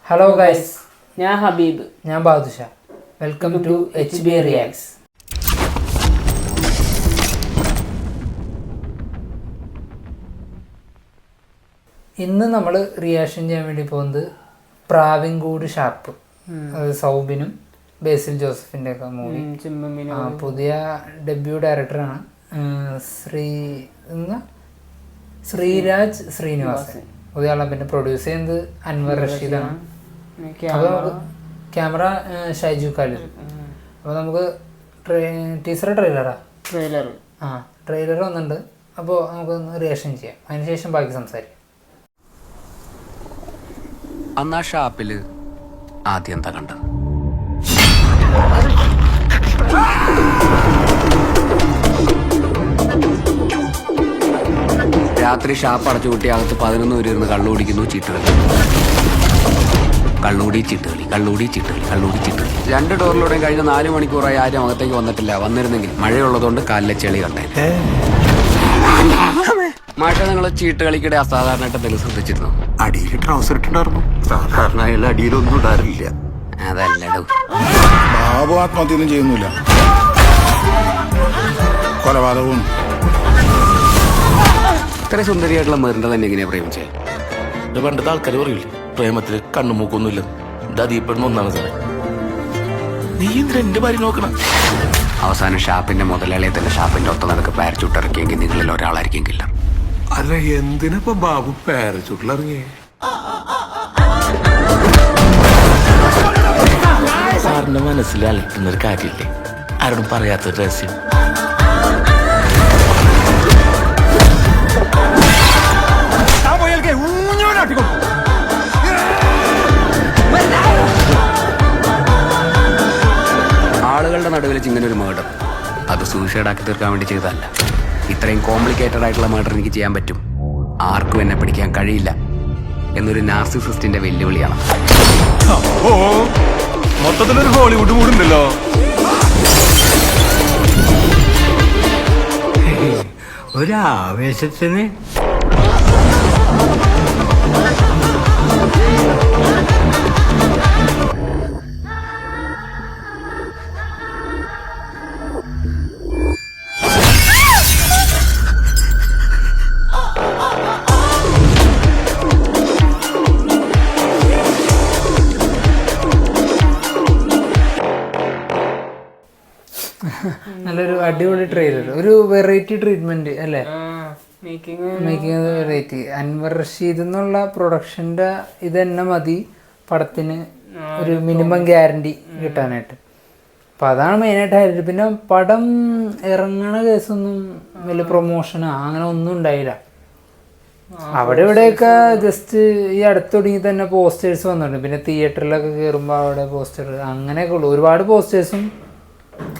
Hello guys, ഞാൻ ഹബീബ്, ഞാൻ Badusha. Welcome to HB reacts. ഇന്ന് നമ്മൾ റിയാക്ഷൻ ചെയ്യാൻ വേണ്ടി പോകുന്നത് പ്രാവിൻകൂട് ഷാർപ്പ്, സൗബിനും ബേസിൽ ജോസഫിൻ്റെ ഒക്കെ മൂവി. പുതിയ ഡെബ്യൂ ഡയറക്ടറാണ് ശ്രീരാജ് ശ്രീനിവാസൻ. പുതിയ ആളെ. പിന്നെ പ്രൊഡ്യൂസ് ചെയ്യുന്നത് അൻവർ റഷീദാണ്. അപ്പോൾ നമുക്ക് ക്യാമറ ഷൈജു ഖാലിദ്. അപ്പോൾ നമുക്ക് ട്രെയിലർ വന്നിട്ടുണ്ട്. അപ്പോൾ നമുക്കൊന്ന് റിയാക്ഷൻ ചെയ്യാം, അതിനുശേഷം ബാക്കി സംസാരിക്കാം. അന്ന് ആ ഷാപ്പിൽ ആദ്യം എന്താ കണ്ടത്? രാത്രി ഷാപ്പ് അടച്ചു കൂട്ടി അകത്ത് 11 പേര് ഇരുന്ന് കള്ളു കുടിക്കുന്നു, ചീട്ടുകളി. കള്ളുകൂടി ചീട്ടുകളി, കള്ളുകൂടി ചീട്ടുകളി, കള്ളുകൂടി ചീട്ടുകളി. 2 ഡോറിലൂടെയും കഴിഞ്ഞ 4 മണിക്കൂറായി ആരും അകത്തേക്ക് വന്നിട്ടില്ല. വന്നിരുന്നെങ്കിൽ മഴയുള്ളതുകൊണ്ട് കാലിലെ ചെളി കണ്ടേ. മഴ നിങ്ങൾ ചീട്ട് കളിക്കിടെ അസാധാരണമായിട്ട് എന്തെങ്കിലും ശ്രദ്ധിച്ചിരുന്നു? അടിയിൽ ട്രൗസർ ഇട്ടുണ്ടായിരുന്നു. സാധാരണ അയാൾ അടിയിലൊന്നും ഇടാറില്ല. അതല്ലടോ, ബാബു ആത്മഹത്യൊന്നും ചെയ്യുന്നില്ല. കൊലപാതകവും. ഇത്ര സുന്ദരിയായിട്ടുള്ള മെറിന്റെ തന്നെ എങ്ങനെയാ പ്രേമിച്ചേ? ഇത് പണ്ടത്തെ ആൾക്കാർ പറയില്ലേ, പ്രേമത്തില് കണ്ണുമൂക്കൊന്നുമില്ല. ഇത് അതീപ്പെടുന്ന ഒന്നാണ് സാറേ. നീ എന്തിനാ എന്റെ ഭാര്യ നോക്കണം? അവസാനം ഷാപ്പിന്റെ മുതലാളിയെ തന്നെ ഷാപ്പിന്റെ ഒത്ത നടക്ക് പാരച്ചൂട്ട് ഇറക്കിയെങ്കിൽ നിങ്ങളിൽ ഒരാളായിരിക്കും കില്ല. അല്ല, എന്തിനിപ്പോ ബാബു പാരച്ചൂട്ടിലിറങ്ങിയേ? സാറിന്റെ മനസ്സിൽ അലട്ടുന്നൊരു കാര്യമില്ലേ, ആരോടും പറയാത്ത രഹസ്യം. ആളുകളുടെ നടുവിൽ ഇങ്ങനെ ഒരു മേർഡർ, അത് സൂസൈഡ് ആക്കി തീർക്കാൻ വേണ്ടി ചെയ്തതല്ല. ഇത്രയും കോംപ്ലിക്കേറ്റഡ് ആയിട്ടുള്ള മേർഡർ എനിക്ക് ചെയ്യാൻ പറ്റും, ആർക്കും എന്നെ പിടിക്കാൻ കഴിയില്ല എന്നൊരു നാർസിസിസ്റ്റിന്റെ വെല്ലുവിളിയാണ്. മൊത്തത്തിലൊരു ഹോളിവുഡ് മൂടുണ്ടല്ലോ. ഒരാവേശത്തിന് നല്ലൊരു അടിപൊളി ട്രെയിലർ, ഒരു വെറൈറ്റി ട്രീറ്റ്മെന്റ് അല്ലേ? Making variety. അൻവർ റഷീദ് എന്നുള്ള പ്രൊഡക്ഷന്റെ ഇത് തന്നെ മതി പടത്തിന് ഒരു മിനിമം ഗ്യാരണ്ടി കിട്ടാനായിട്ട്. അപ്പം അതാണ് മെയിനായിട്ട് ഹൈലൈറ്റ്. പിന്നെ പടം ഇറങ്ങണ കേസൊന്നും വലിയ പ്രൊമോഷനോ അങ്ങനെ ഒന്നും ഉണ്ടായില്ല. അവിടെ ഇവിടെയൊക്കെ ജസ്റ്റ് ഈ അടുത്തൊടുങ്ങി തന്നെ പോസ്റ്റേഴ്സ് വന്നിട്ടുണ്ട്. പിന്നെ തിയേറ്ററിലൊക്കെ കയറുമ്പോൾ അവിടെ പോസ്റ്റർ അങ്ങനെയൊക്കെ ഉള്ളു. ഒരുപാട് പോസ്റ്റേഴ്സും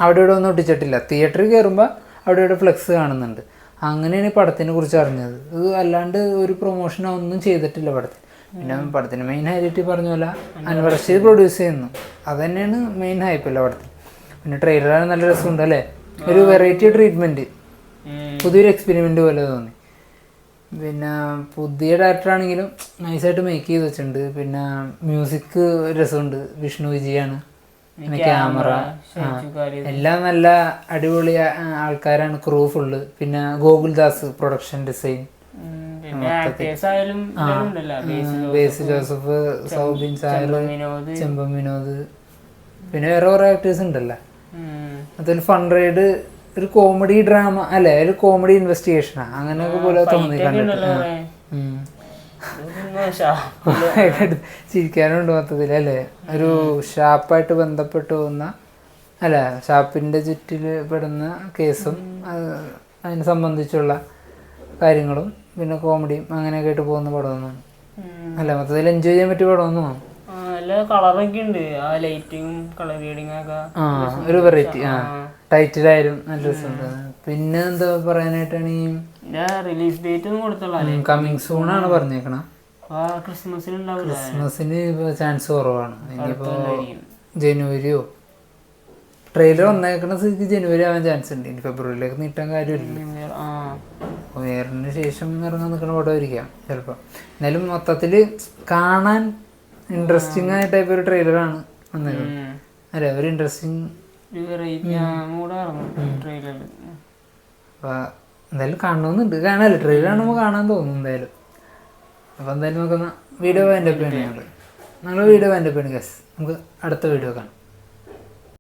അവിടെ ഇവിടെ ഒന്നും ഒട്ടിച്ചിട്ടില്ല. തിയേറ്ററിൽ കയറുമ്പോൾ അവിടെ ഇവിടെ ഫ്ലെക്സ് കാണുന്നുണ്ട്. അങ്ങനെയാണ് ഈ പടത്തിനെ കുറിച്ച് അറിഞ്ഞത്. ഇത് അല്ലാണ്ട് ഒരു പ്രൊമോഷനോ ഒന്നും ചെയ്തിട്ടില്ല പടത്തിന്. പിന്നെ പടത്തിന് മെയിൻ ഹൈലൈറ്റ് പറഞ്ഞ പോലെ അൻവർ റഷീദ് പ്രൊഡ്യൂസ് ചെയ്യുന്നു, അത് തന്നെയാണ് മെയിൻ ഹൈപ്പല്ല പടത്തിന്. പിന്നെ ട്രെയിലറാണ് നല്ല രസമുണ്ട് അല്ലേ? ഒരു വെറൈറ്റി ട്രീറ്റ്മെൻറ്റ്, പുതിയൊരു എക്സ്പെരിമെൻ്റ് പോലെ തോന്നി. പിന്നെ പുതിയ ഡയറക്ടറാണെങ്കിലും നൈസായിട്ട് മേക്ക് ചെയ്ത് വെച്ചിട്ടുണ്ട്. പിന്നെ മ്യൂസിക് രസമുണ്ട്, വിഷ്ണു വിജയാണ്. പിന്നെ ക്യാമറ എല്ലാം നല്ല അടിപൊളി ആൾക്കാരാണ്, ക്രൂ ഫുള്ള്. പിന്നെ ഗോകുൽദാസ് പ്രൊഡക്ഷൻ ഡിസൈൻ, ബേസിൽ ജോസഫ്, സൗബിൻ സായർ, ചെമ്പൻ വിനോദ്, പിന്നെ വേറെ കുറെ ആക്ടേഴ്സ് ഉണ്ടല്ലോ. അതിൽ ഫൺ റൈഡ് ഒരു കോമഡി ഡ്രാമ അല്ലേ, ഒരു കോമഡി ഇൻവെസ്റ്റിഗേഷനാ അങ്ങനെയൊക്കെ പോലെ തോന്നി കണ്ടിട്ട്. ചിരിക്കാനുണ്ട് മൊത്തത്തിൽ അല്ലേ? ഒരു ഷാപ്പായിട്ട് ബന്ധപ്പെട്ട് പോകുന്ന അല്ല, ഷാപ്പിൻ്റെ ചുറ്റിൽ പെടുന്ന കേസും അതിനെ സംബന്ധിച്ചുള്ള കാര്യങ്ങളും പിന്നെ കോമഡിയും അങ്ങനെയൊക്കെ ആയിട്ട് പോകുന്ന പടമൊന്നും അല്ല, മൊത്തത്തിൽ എൻജോയ് ചെയ്യാൻ പറ്റിയ പടമൊന്നും. കളറൊക്കെ ഉണ്ട്, ആ ലൈറ്റിങ്ങും കളർ ഗ്രേഡിങ് ഒക്കെ ഒരു വെറൈറ്റി. ടൈറ്റിലായാലും നല്ല രസമുണ്ട്. പിന്നെ എന്താ പറയാനായിട്ടാണ് ഈ റിലീസ് ഡേറ്റ് ഒന്നും കൊടുത്തുള്ള കമ്മിങ് സൂൺ ആണ് പറഞ്ഞേക്കണം. ക്രിസ്മസിന് ചാൻസ് കുറവാണ്. ഇനിയിപ്പോ ജനുവരിയോ ട്രെയിലർ വന്നേക്കണ സ്ഥിതിക്ക് ജനുവരി ആവാൻ ചാൻസ് ഉണ്ട്. ഇനി ഫെബ്രുവരിയിലേക്ക് നീട്ടാൻ കാര്യമില്ല. വേറിന് ശേഷം ഇറങ്ങാൻ നിൽക്കുന്ന പടമായിരിക്കാം ചിലപ്പോൾ. എന്നാലും മൊത്തത്തിൽ കാണാൻ ഇൻട്രസ്റ്റിംഗ് ആയ ടൈപ്പ് ഒരു ട്രെയിലറാണ് വന്നേക്കുന്നത് അല്ലേ? ഒരു ഇൻട്രസ്റ്റിംഗ് ട്രെയിലറിൽ. അപ്പോൾ എന്തായാലും കാണണമെന്നുണ്ട്. കാണാമല്ലോ, ട്രെയിലർ കാണുമ്പോൾ കാണാൻ തോന്നും എന്തായാലും. അപ്പോൾ എന്തായാലും നമുക്കൊന്ന് വീഡിയോ വൈൻഡപ്പ് ചെയ്യണം. ഞങ്ങൾ വീഡിയോ വൈൻഡപ്പ് ചെയ്യണം ഗസ്. നമുക്ക് അടുത്ത വീഡിയോ കാണാം.